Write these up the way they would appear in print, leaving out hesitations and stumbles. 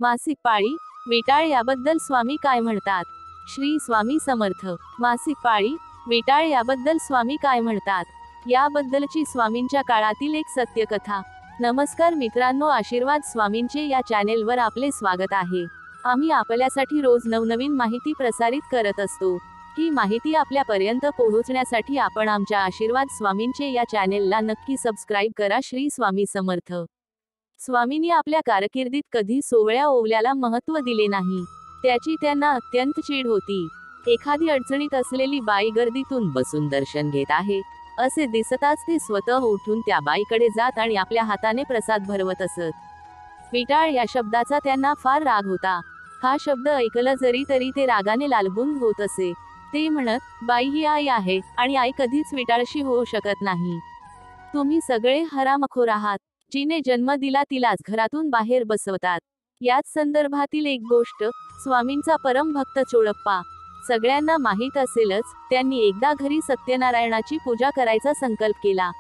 मासिक पाळी विटाळ याबद्दल स्वामी काय म्हणतात? श्री स्वामी समर्थ. मासिक पाळी विटाळ याबद्दल स्वामी काय म्हणतात याबद्दलची स्वामींच्या काळातील एक सत्यकथा. नमस्कार मित्रांनो, आशीर्वाद स्वामींचे या चॅनेलवर आपले स्वागत आहे. आम्ही आपल्यासाठी रोज नवनवीन माहिती प्रसारित करत असतो. ही माहिती आपल्यापर्यंत पोहोचण्यासाठी आपण आमच्या आशीर्वाद स्वामींचे या चॅनेलला नक्की सबस्क्राईब करा. श्री स्वामी समर्थ. स्वामींनी आपल्या कारकिर्दीत कधी सोवळ्या ओवल्याला महत्त्व दिले नाही. त्याची त्यांना अत्यंत चीड होती. एखादी अडचणीत असलेली बाई गर्दीतून बसून दर्शन घेत आहे असे दिसताच ते स्वतः उठून त्या बाईकडे जात आणि आपल्या हाताने प्रसाद भरवत असत. विटाळ या शब्दाचा त्यांना फार राग होता. हा शब्द ऐकला जरी तरी ते रागाने लालबुंद होत असे. ते म्हणत, बाई ही आई आहे आणि आई कधीच विटाळशी होऊ शकत नाही. तुम्ही सगळे हरामखोर आहात. जिने जन्म दिला तिलाच घरातून बाहेर बसवतात. याच संदर्भातील एक गोष्ट. स्वामींचा परम भक्त चोळप्पा. सगळ्यांना माहीत असेलच, त्यांनी एकदा घरी सत्यनारायणाची पूजा करायचा संकल्प केला.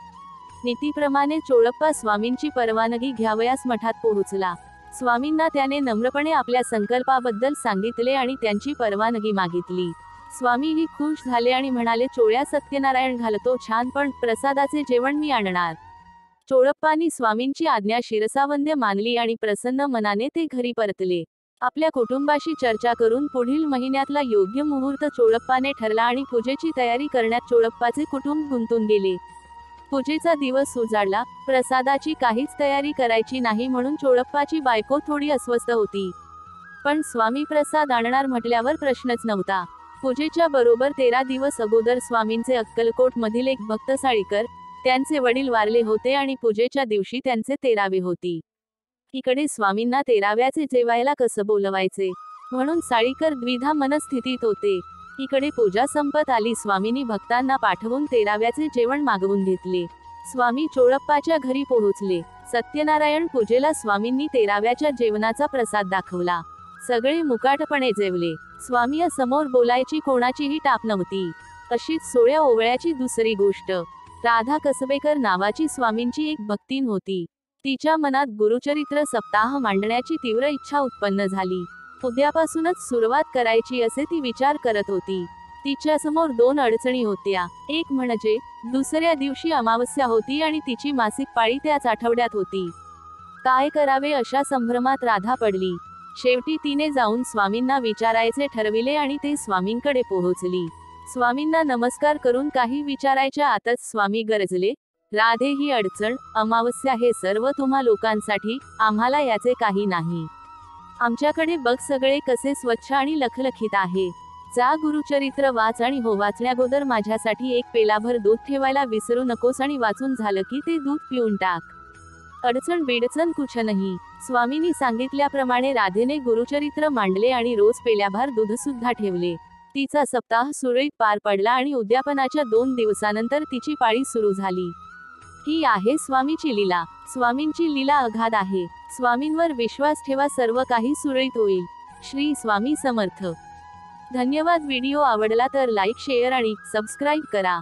नीतीप्रमाणे चोळप्पा स्वामींची परवानगी घ्यावयास मठात पोहोचला. स्वामींना त्याने नम्रपणे आपल्या संकल्पाबद्दल सांगितले आणि त्यांची परवानगी मागितली. स्वामीही खुश झाले आणि म्हणाले, चोळ्या सत्यनारायण घालतो छान, पण प्रसादाचे जेवण मी आणणार. चोळप्पानी स्वामींची आज्ञा शिरसावंद्य मानली आणि प्रसन्न मनाने ते घरी परतले. आपल्या कुटुंबाशी चर्चा करून पुढील महिन्यातला योग्य मुहूर्त चोळप्पाने ठरला आणि पूजेची तयारी करण्यात चोळप्पाचे कुटुंब गुंतून गेले. पूजेचा दिवस उजाडला. प्रसादाची काहीच तयारी करायची नाही म्हणून चोळप्पाची बायको थोडी अस्वस्थ होती. पण स्वामी प्रसाद आणणार म्हटल्यावर प्रश्नच नव्हता. पूजेच्या बरोबर 13 दिवस अगोदर स्वामींचे अक्कलकोट मधील एक भक्त साळीकर, त्यांचे वडील वारले होते आणि पूजेच्या दिवशी त्यांचे 13वे होती. इकडे स्वामींना 13व्याचे जेवायला कसं बोलवायचे म्हणून साळीकर द्विधा मनस्थितीत होते. इकडे पूजा संपत आली. स्वामींनी भक्तांना पाठवून 13व्याचे जेवण मागवून घेतले. स्वामी चोळप्पाच्या घरी पोहोचले. सत्यनारायण पूजेला स्वामींनी 13व्याच्या जेवणाचा प्रसाद दाखवला. सगळे मुकाटपणे जेवले. स्वामी समोर बोलायची कोणाचीही टाप नव्हती. अशीच सोळ्या ओवळ्याची दुसरी गोष्ट. राधा कसबेकर नावाची स्वामींची एक भक्तीन होती. तिच्या मनात गुरुचरित्र सप्ताह मांडण्याची तीव्र इच्छा उत्पन्न झाली. उद्यापासूनच सुरुवात करायची असे ती विचार करत होती. तिच्या समोर 2 अडचणी होत्या. एक म्हणजे दुसऱ्या दिवशी अमावस्या होती आणि तिची मासिक पाळी त्याच आठवड्यात होती. काय करावे अशा संभ्रमात राधा पडली. शेवटी तिने जाऊन स्वामींना विचारायचे ठरविले आणि ते स्वामींकडे पोहोचली. स्वामींना नमस्कार करून काही विचारायच्या आतच स्वामी गरजले, राधे, ही अडचण, अमावस्या हे सर्व तुम्हा लोकांसाठी, आम्हाला याचे काही नाही. आमच्याकडे बघ सगळे कसे स्वच्छ आणि लखलखीत आहे. जा गुरुचरित्र वाच आणि हो वाचण्यागोदर माझ्यासाठी एक पेलाभर दूध ठेवायला विसरू नकोस आणि वाचून झालं की ते दूध पिऊन टाक. अडचण बेडचण कुछ नाही. स्वामींनी सांगितल्याप्रमाणे राधेने गुरुचरित्र मांडले आणि रोज पेल्याभर दूध सुद्धा ठेवले. तिचा सप्ताह सुरळीत पार पडला आणि उद्यापनाच्या 2 दिवसानंतर तिची पाळी सुरू झाली. ही आहे स्वामीची लीला. स्वामींची लीला अगाध आहे. स्वामींवर विश्वास ठेवा, सर्व काही सुरळीत होईल. श्री स्वामी समर्थ. धन्यवाद. व्हिडिओ आवडला तर लाईक, शेअर आणि सबस्क्राईब करा.